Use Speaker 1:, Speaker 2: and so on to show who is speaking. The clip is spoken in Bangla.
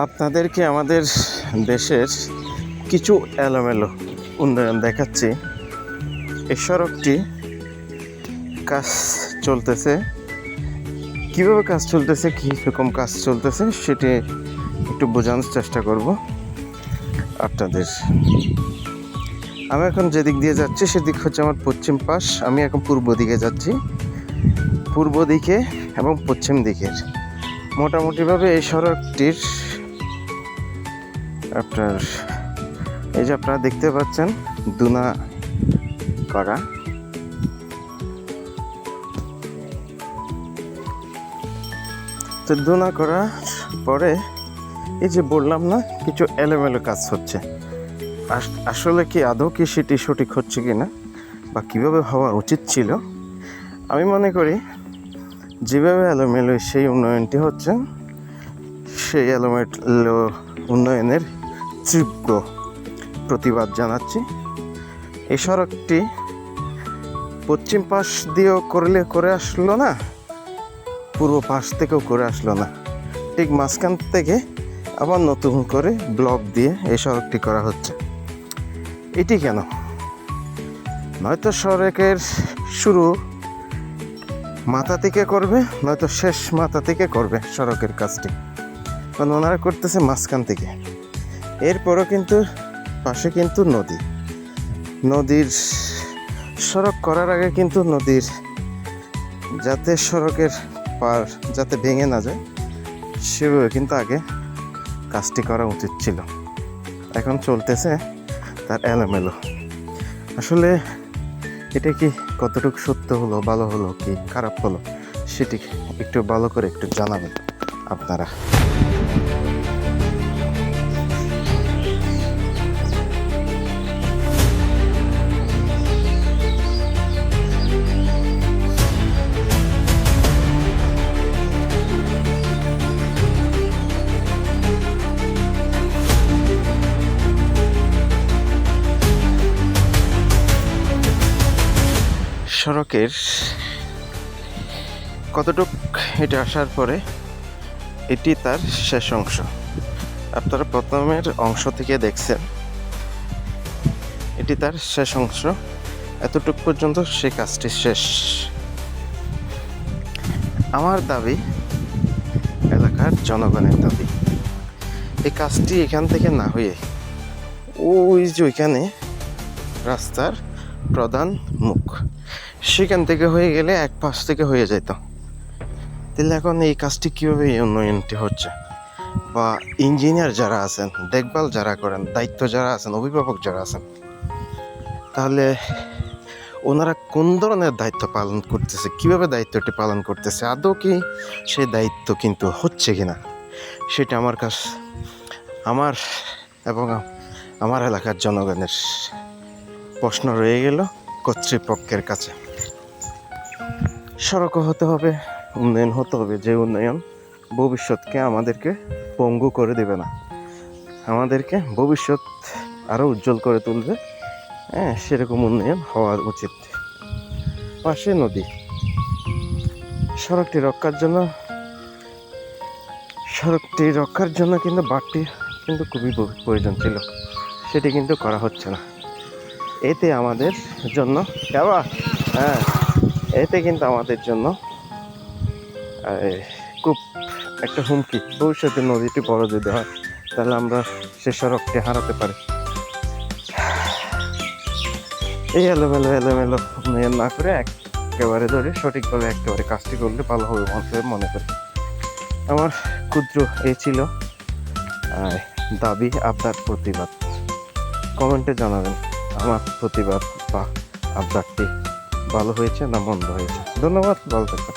Speaker 1: আপনাদেরকে আমাদের দেশের কিছু এলোমেলো উন্নয়ন দেখাচ্ছি। এই সড়কটি কাজ চলতেছে, কীভাবে কাজ চলতেছে, কী রকম কাজ চলতেছে সেটি একটু বোঝানোর চেষ্টা করব আপনাদের। আমি এখন যেদিক দিয়ে যাচ্ছি সেদিক হচ্ছে আমার পশ্চিম পাশ। আমি এখন পূর্ব দিকে যাচ্ছি, পূর্ব দিকে এবং পশ্চিম দিকের মোটামুটিভাবে এই সড়কটির আপনার এই যে আপনারা দেখতে পাচ্ছেন দুনা করা। তো দুনা করার পরে এই যে বললাম না কিছু এলোমেলো কাজ হচ্ছে, আসলে কি আদৌ কি সেটি সঠিক হচ্ছে কি না বা কীভাবে হওয়া উচিত ছিল, আমি মনে করি যেভাবে এলোমেলো সেই উন্নয়নটি হচ্ছে, সেই এলোমেলো উন্নয়নের তীব্র প্রতিবাদ জানাচ্ছি। এই সড়কটি পশ্চিম পাশ দিয়েও করে আসলো না, পূর্ব পাশ থেকেও করে আসলো না, ঠিক মাঝখান থেকে আবার নতুন করে ব্লক দিয়ে এই সড়কটি করা হচ্ছে। এটি কেন? নয়তো সড়কের শুরু মাথা থেকে করবে, নয়তো শেষ মাথা থেকে করবে সড়কের কাজটি, কারণ ওনারা করতেছে মাঝখান থেকে। এরপরও কিন্তু পাশে কিন্তু নদীর সড়ক করার আগে কিন্তু নদীর যাতে সড়কের পার যাতে ভেঙে না যায় সেভাবে কিন্তু আগে কাজটি করা উচিত ছিল। এখন চলতেছে তার এলোমেলো। আসলে এটা কি কতটুকু সত্য হলো, ভালো হলো কি খারাপ হলো সেটি একটু ভালো করে একটু জানাবেন আপনারা। সড়কের কতটুক এটা আসার পরে এটি তার শেষ অংশ। আপনারা প্রথমের অংশ থেকে দেখছেন, এটি তার শেষ অংশ। এতটুক পর্যন্ত সে কাজটি শেষ। আমার দাবি, এলাকার জনগণের দাবি, এই কাজটি এখান থেকে না হয়ে ওই যে ওইখানে রাস্তার প্রধান মুখ সেখান থেকে হয়ে গেলে এক পাশ থেকে হয়ে যেত। তাহলে এখন এই কাজটি কীভাবে এই উন্নয়নটি হচ্ছে, বা ইঞ্জিনিয়ার যারা আছেন, দেখভাল যারা করেন, দায়িত্ব যারা আছেন, অভিভাবক যারা আছেন, তাহলে ওনারা কোন ধরনের দায়িত্ব পালন করতেছে, কিভাবে দায়িত্বটি পালন করতেছে, আদৌ কি সেই দায়িত্ব কিন্তু হচ্ছে কিনা সেটা আমার এবং আমার এলাকার জনগণের প্রশ্ন রয়ে গেল কর্তৃপক্ষের কাছে। সড়কও হতে হবে, উন্নয়ন হতে হবে, যে উন্নয়ন ভবিষ্যৎকে আমাদেরকে পঙ্গু করে দেবে না, আমাদেরকে ভবিষ্যৎ আরও উজ্জ্বল করে তুলবে। সেরকম উন্নয়ন হওয়া উচিত। পাশে নদী, সড়কটি রক্ষার জন্য কিন্তু বাঁধটি কিন্তু খুবই প্রয়োজন ছিল, সেটি কিন্তু করা হচ্ছে না। এতে আমাদের জন্য এতে কিন্তু আমাদের জন্য খুব একটা হুমকি। ভবিষ্যতে নদীটি বড় যদি হয় তাহলে আমরা সে সড়কটি হারাতে পারি। এই এলোমেলো উন্নয়ন না করে একেবারে ধরে সঠিকভাবে একেবারে কাজটি করলে ভালো হবে মনে করি। আমার ক্ষুদ্র এই ছিল দাবি। আপনার প্রতিবাদ কমেন্টে জানাবেন, আমার প্রতিবাদ বা আবদারটি ভালো হয়েছে না মন্দ হয়েছে। ধন্যবাদ, ভালো থাকবেন।